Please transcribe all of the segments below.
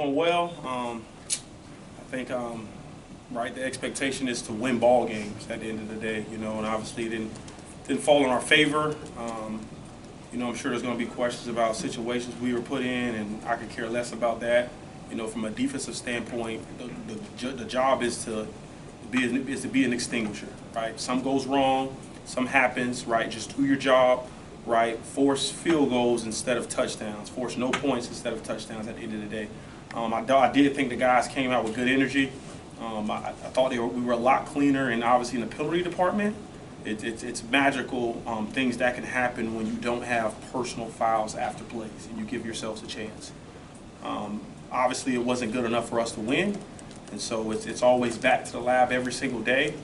doing well. I think right, the expectation is to win ball games at the end of the day, and obviously it didn't fall in our favor. I'm sure there's going to be questions about situations we were put in, and I could care less about that. From a defensive standpoint, the job is to be an extinguisher, right? Some goes wrong, some happens, right? Just do your job, right? Force field goals instead of touchdowns. Force no points instead of touchdowns at the end of the day. I did think the guys came out with good energy. I thought we were a lot cleaner, and obviously in the penalty department, it's magical things that can happen when you don't have personal fouls after plays and you give yourselves a chance. Obviously, it wasn't good enough for us to win, and so it's always back to the lab every single day.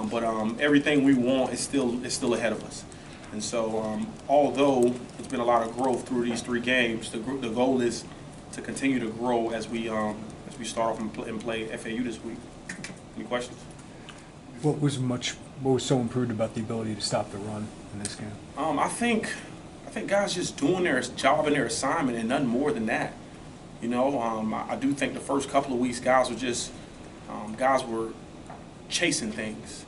But everything we want is still ahead of us. And so, although there's been a lot of growth through these 3 games, the goal is to continue to grow as we start off and play FAU this week. Any questions? What was so improved about the ability to stop the run in this game? I think guys just doing their job and their assignment and nothing more than that. I do think the first couple of weeks guys were chasing things,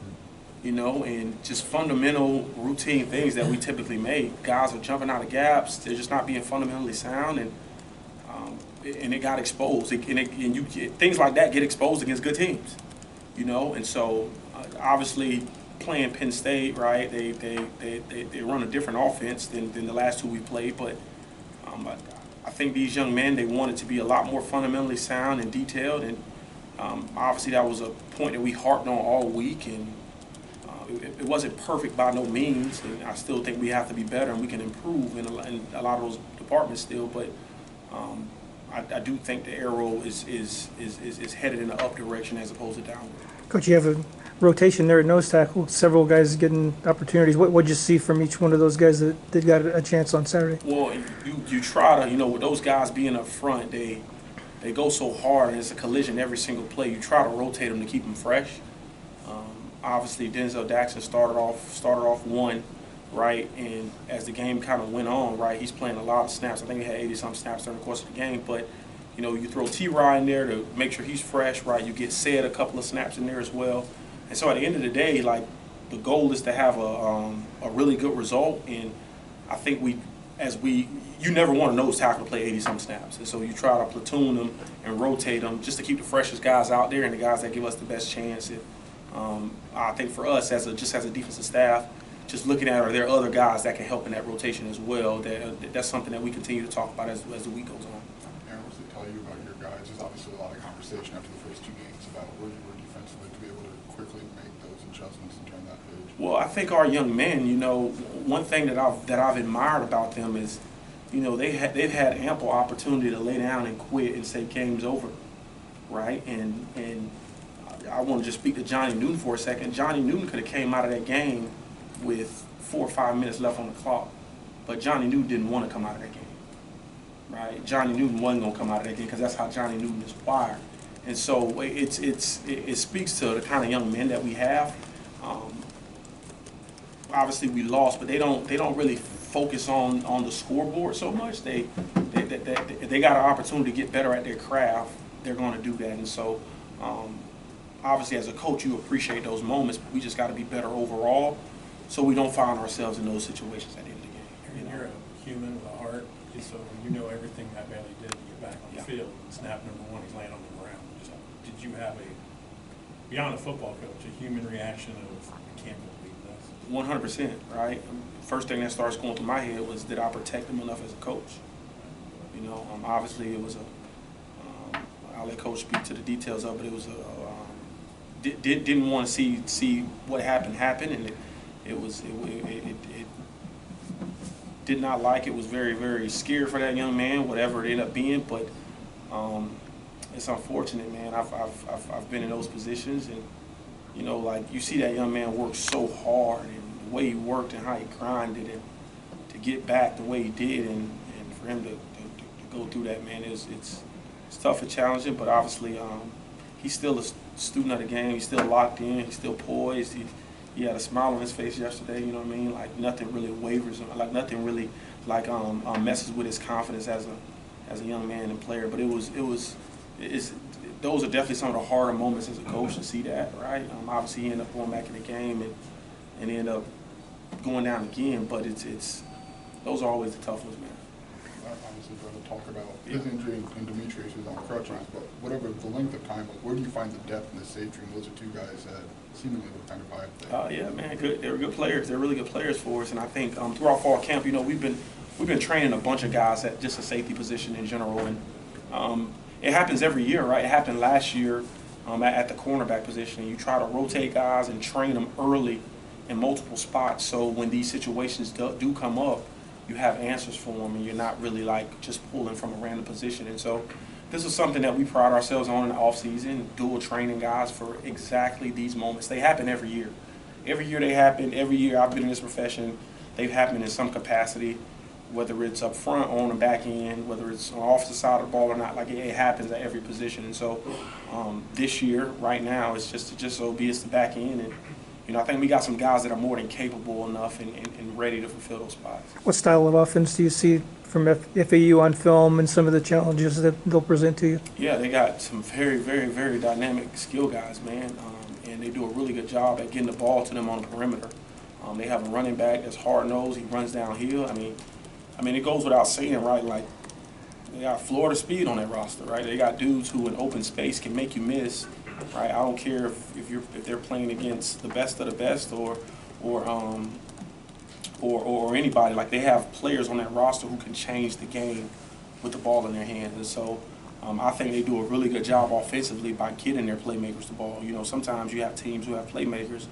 and just fundamental routine things that we typically make. Guys are jumping out of gaps. They're just not being fundamentally sound, and it got exposed. Things like that get exposed against good teams, And so, obviously, playing Penn State, right? They run a different offense than the last 2 we played, but I think these young men, they wanted to be a lot more fundamentally sound and detailed, and obviously that was a point that we harped on all week, and it wasn't perfect by no means, and I still think we have to be better and we can improve in a lot of those departments still, but I do think the arrow is headed in the up direction as opposed to downward. Coach, you have a rotation there at nose tackle, several guys getting opportunities. What did you see from each one of those guys that got a chance on Saturday? Well, you try to, with those guys being up front, they go so hard, and it's a collision every single play. You try to rotate them to keep them fresh. Obviously, Denzel Jackson started off one, right, and as the game kind of went on, right, he's playing a lot of snaps. I think he had 80-some snaps during the course of the game, but you throw T-Rod in there to make sure he's fresh, right? You get Said a couple of snaps in there as well. And so at the end of the day, like, the goal is to have a really good result, and I think you never want a nose tackle to play 80-some snaps, and so you try to platoon them and rotate them just to keep the freshest guys out there and the guys that give us the best chance. And, I think for us as a defensive staff, just looking at are there other guys that can help in that rotation as well. That's something that we continue to talk about as the week goes on. Aaron, what's it tell you about your guys? There's obviously a lot of conversation after the first 2 games about where you were defensively to be able to quickly make those adjustments and turn that page. Well, I think our young men, one thing that I've admired about them is, they've had ample opportunity to lay down and quit and say game's over, right? And I want to just speak to Johnny Newton for a second. Johnny Newton could have came out of that game with 4 or 5 minutes left on the clock, but Johnny Newton didn't want to come out of that game, right? Johnny Newton wasn't going to come out of that game because that's how Johnny Newton is wired. And so it speaks to the kind of young men that we have. Obviously we lost, but they don't really focus on the scoreboard so much. They got an opportunity to get better at their craft. They're going to do that, and so obviously as a coach you appreciate those moments, but we just got to be better overall so we don't find ourselves in those situations at the end of the game. You're a human with a heart, so you know everything that Bailey did to get back on the field. Snap number 1, he's laying on the ground. Did you have beyond a football coach, a human reaction of, I can't believe this? 100%, right? First thing that starts going through my head was, did I protect him enough as a coach? Obviously it was I'll let Coach speak to the details of it. It was didn't want to see what happened happen, and it did not like it. Was very, very scared for that young man, whatever it ended up being. But it's unfortunate, man. I've been in those positions, and like you see that young man work so hard, and the way he worked and how he grinded, and to get back the way he did, and for him to go through that, man, it's tough and challenging. But obviously, he's still a student of the game. He's still locked in. He's still poised. He had a smile on his face yesterday. You know what I mean? Like nothing really wavers. Like nothing really messes with his confidence as a young man and player. But it was it's those are definitely some of the harder moments as a coach to see that, right? Obviously, he ended up going back in the game and end up going down again, but it's those are always the tough ones, man. Obviously, going to talk about his injury and Demetrius is on crutches, but whatever the length of time, like, where do you find the depth in the safety room? Those are two guys that seemingly look kind of vibe. Yeah, man, good. They're good players. They're really good players for us, and I think throughout fall camp, you know, we've been training a bunch of guys at just a safety position in general, and it happens every year, right? It happened last year at the cornerback position, and you try to rotate guys and train them early in multiple spots, so when these situations do come up, you have answers for them, and you're not really like just pulling from a random position. And so this is something that we pride ourselves on in the offseason, dual training guys for exactly these moments. They happen every year. Every year they happen. Every year I've been in this profession, they've happened in some capacity, whether it's up front or on the back end, whether it's on the offensive side of the ball or not. Like, it happens at every position. And so this year, right now, it's just so be it's the back end. And, you know, I think we got some guys that are more than capable enough and ready to fulfill those spots. What style of offense do you see from FAU on film and some of the challenges that they'll present to you? Yeah, they got some very, very, very dynamic skill guys, man, and they do a really good job at getting the ball to them on the perimeter. They have a running back that's hard-nosed. He runs downhill. I mean, it goes without saying, right? Like, they got Florida speed on that roster, right? They got dudes who in open space can make you miss, right? I don't care if they're playing against the best of the best or anybody. Like, they have players on that roster who can change the game with the ball in their hands. And so I think they do a really good job offensively by getting their playmakers the ball. You know, sometimes you have teams who have playmakers,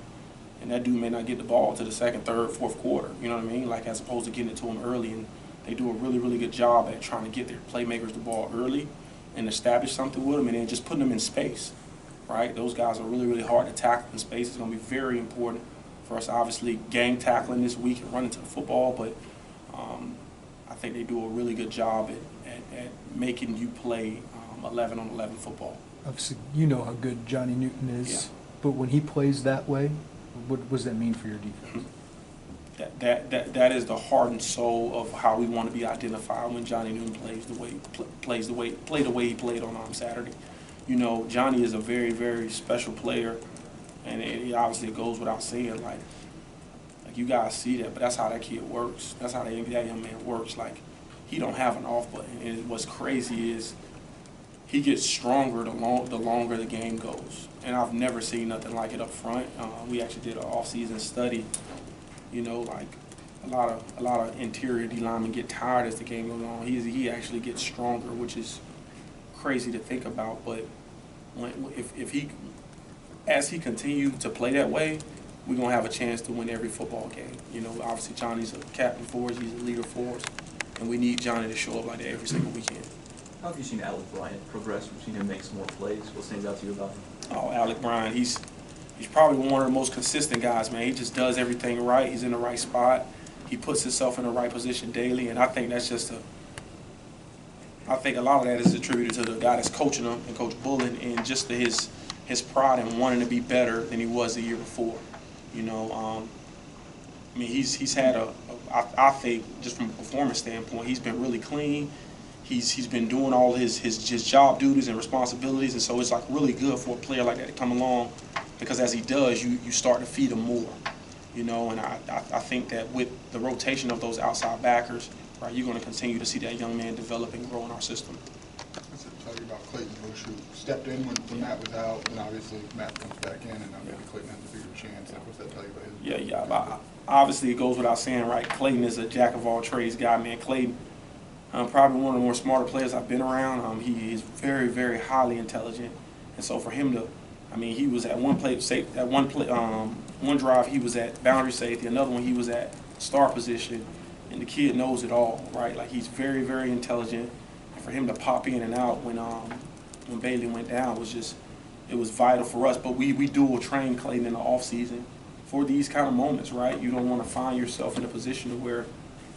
and that dude may not get the ball to the second, third, fourth quarter. You know what I mean? Like, as opposed to getting it to them early. And they do a really, really good job at trying to get their playmakers the ball early and establish something with them, and then just putting them in space, right? Those guys are really, really hard to tackle in space. It's going to be very important for us, obviously, gang tackling this week and running to the football, but I think they do a really good job at making you play 11-on-11 football. Obviously, you know how good Johnny Newton is, Yeah. but when he plays that way, what does that mean for your defense? That is the heart and soul of how we want to be identified when Johnny Newton plays the way he played on Saturday. You know, Johnny is a very, very special player, and it obviously goes without saying. Like you guys see that, but that's how that kid works. That's how that young man works. Like, he don't have an off button. And what's crazy is he gets stronger the longer the game goes. And I've never seen nothing like it up front. We actually did an off-season study. You know, like a lot of interior D linemen get tired as the game goes on. He actually gets stronger, which is crazy to think about. But as he continues to play that way, we're gonna have a chance to win every football game. You know, obviously Johnny's a captain for us, he's a leader for us, and we need Johnny to show up like that every single weekend. How have you seen Alec Bryant progress? We've seen him make some more plays. What stands out to you about him? Oh, Alec Bryant, he's probably one of the most consistent guys, man. He just does everything right. He's in the right spot. He puts himself in the right position daily, and I think that's just I think a lot of that is attributed to the guy that's coaching him, and Coach Bullen, and just his pride in wanting to be better than he was the year before. You know, I mean, he's had I think, just from a performance standpoint, he's been really clean. He's been doing all his job duties and responsibilities, and so it's like really good for a player like that to come along, because as he does, you start to feed him more, you know. And I think that with the rotation of those outside backers, right, you're going to continue to see that young man develop and grow in our system. What's it tell you about Clayton Bush, who stepped in when Matt was out, and obviously Matt comes back in, and now maybe Clayton has a bigger chance? Like, what's that tell you about his? Yeah. Obviously, it goes without saying, right? Clayton is a jack of all trades guy, man. Clayton, probably one of the more smarter players I've been around. He is very, very highly intelligent, and so for him to, I mean, he was at one drive he was at boundary safety, another one he was at star position, and the kid knows it all, right? Like, he's very, very intelligent, and for him to pop in and out when Bailey went down was just, it was vital for us. But we dual train Clayton in the off season for these kind of moments, right? You don't want to find yourself in a position where,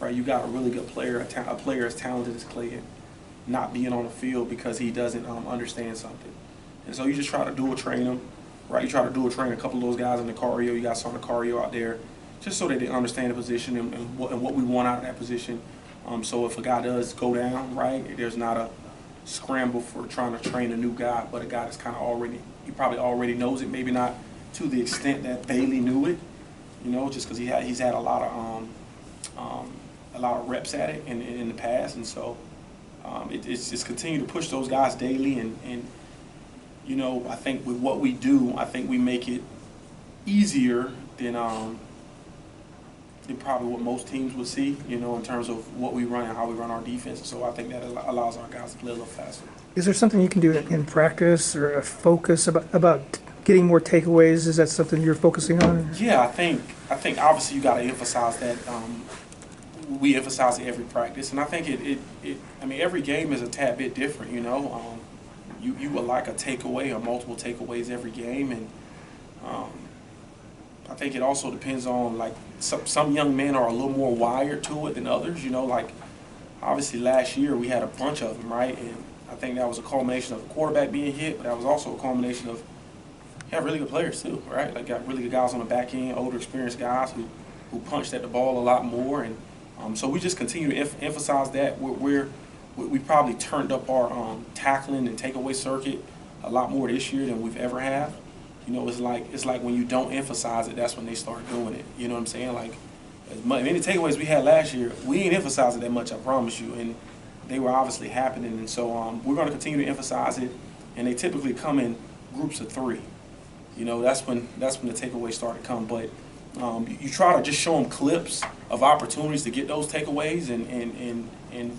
right, you got a really good player, a player as talented as Clayton, not being on the field because he doesn't understand something. And so you just try to dual train him, right? You try to dual train a couple of those guys in the cardio. You got some of the cardio out there, just so that they understand the position and what we want out of that position. So if a guy does go down, right, there's not a scramble for trying to train a new guy, but a guy that's kind of already, he probably already knows it, maybe not to the extent that Bailey knew it, you know, just because he's had a lot of reps at it in the past, and so it's just continue to push those guys daily, and you know, I think with what we do, I think we make it easier than probably what most teams would see, you know, in terms of what we run and how we run our defense. So I think that allows our guys to play a little faster. Is there something you can do in practice or a focus about getting more takeaways? Is that something you're focusing on? Yeah, I think obviously you got to emphasize that. We emphasize it every practice, and I think I mean, every game is a tad bit different, you know. You would like a takeaway or multiple takeaways every game, and I think it also depends on, like, some young men are a little more wired to it than others, you know. Like, obviously last year we had a bunch of them, right? And I think that was a culmination of the quarterback being hit, but that was also a culmination of you have really good players too, right? Like, got really good guys on the back end, older, experienced guys who punched at the ball a lot more, and so we just continue to emphasize that. We probably turned up our tackling and takeaway circuit a lot more this year than we've ever have. You know, it's like when you don't emphasize it, that's when they start doing it. You know what I'm saying? Like, as many takeaways we had last year, we ain't emphasize it that much, I promise you, and they were obviously happening. And so we're going to continue to emphasize it, and they typically come in groups of 3. You know, that's when the takeaways start to come. But you try to just show them clips of opportunities to get those takeaways, and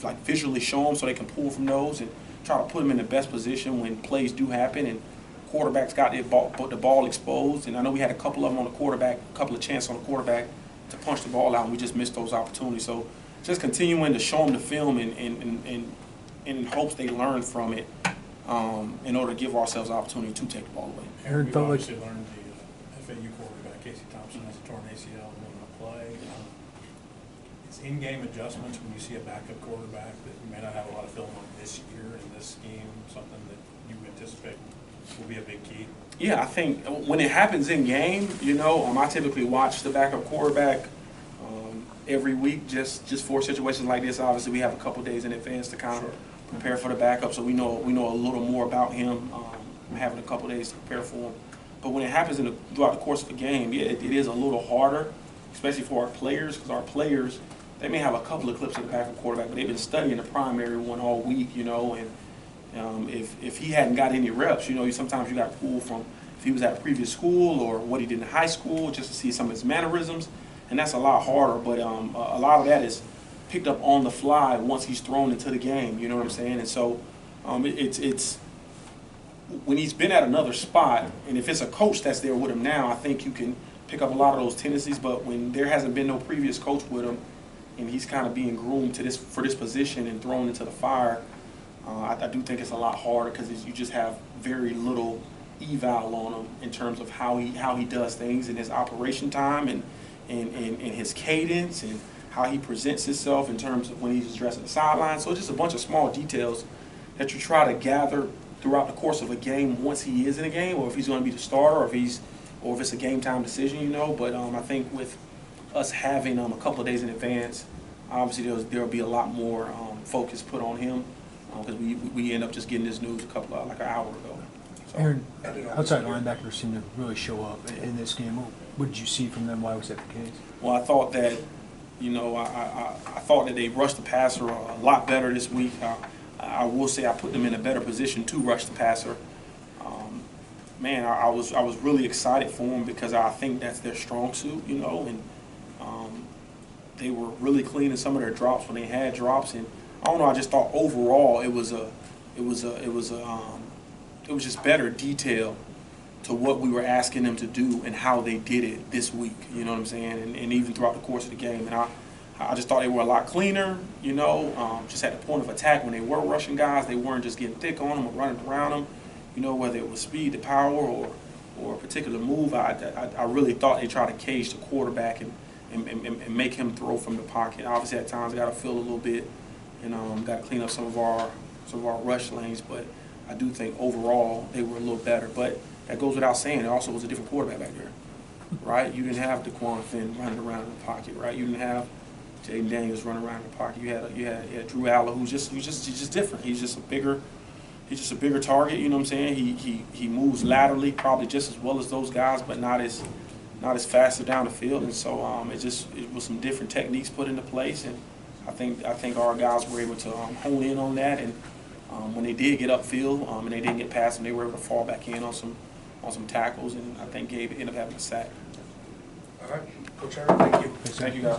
like visually show them so they can pull from those, and try to put them in the best position when plays do happen and quarterbacks got the ball exposed. And I know we had a couple of them on the quarterback, a couple of chances on the quarterback to punch the ball out, and we just missed those opportunities. So just continuing to show them the film and in hopes they learn from it, in order to give ourselves the opportunity to take the ball away. Aaron, We've felt like obviously learned the FAU quarterback, Casey Thompson, has a torn ACL and will not play. It's in-game adjustments when you see a backup quarterback that you may not have a lot of film on this year in this scheme, something that you anticipate will be a big key. Yeah, I think when it happens in game, you know, I typically watch the backup quarterback every week just for situations like this. Obviously, we have a couple days in advance to kind of prepare for the backup, so we know a little more about him. Having a couple days to prepare for him, but when it happens throughout the course of the game, yeah, it is a little harder, especially for our players, because our players, they may have a couple of clips of the backup quarterback, but they've been studying the primary one all week, you know, and if he hadn't got any reps, you know, sometimes you got to pull from if he was at a previous school or what he did in high school just to see some of his mannerisms, and that's a lot harder. But a lot of that is picked up on the fly once he's thrown into the game. You know what I'm saying? And so it's when he's been at another spot, and if it's a coach that's there with him now, I think you can pick up a lot of those tendencies. But when there hasn't been no previous coach with him, and he's kind of being groomed for this position and thrown into the fire, I do think it's a lot harder because you just have very little eval on him in terms of how he does things in his operation time and his cadence and how he presents himself in terms of when he's addressing the sideline. So just a bunch of small details that you try to gather throughout the course of a game once he is in a game, or if he's going to be the starter, or if it's a game time decision, you know. But I think with us having a couple of days in advance, obviously there'll be a lot more focus put on him, because we end up just getting this news like an hour ago. So, Aaron, outside linebackers seem to really show up in this game. What did you see from them? Why was that the case? well, I thought that, you know, I thought that they rushed the passer a lot better this week. I will say I put them in a better position to rush the passer. Man, I was really excited for them because I think that's their strong suit, you know, and they were really clean in some of their drops when they had drops, and I don't know, I just thought overall it was just better detail to what we were asking them to do and how they did it this week, you know what I'm saying, and even throughout the course of the game. And I just thought they were a lot cleaner, you know, just at the point of attack when they were rushing guys. They weren't just getting thick on them or running around them, you know, whether it was speed, the power, or a particular move. I really thought they tried to cage the quarterback and make him throw from the pocket. Obviously, at times, got to feel a little bit, and got to clean up some of our rush lanes. But I do think overall they were a little better. But that goes without saying. It also was a different quarterback back there, right? You didn't have DeQuan Finn running around in the pocket, right? You didn't have Jaden Daniels running around in the pocket. You had Drew Aller, who's just different. He's just a bigger, he's just a bigger target. You know what I'm saying? He moves laterally probably just as well as those guys, but not as faster down the field. And so it was some different techniques put into place, and I think our guys were able to hone in on that. And when they did get upfield and they didn't get past them, they were able to fall back in on some tackles, and I think Gabe ended up having a sack. All right, Coach Aaron, thank you. Thank you, guys.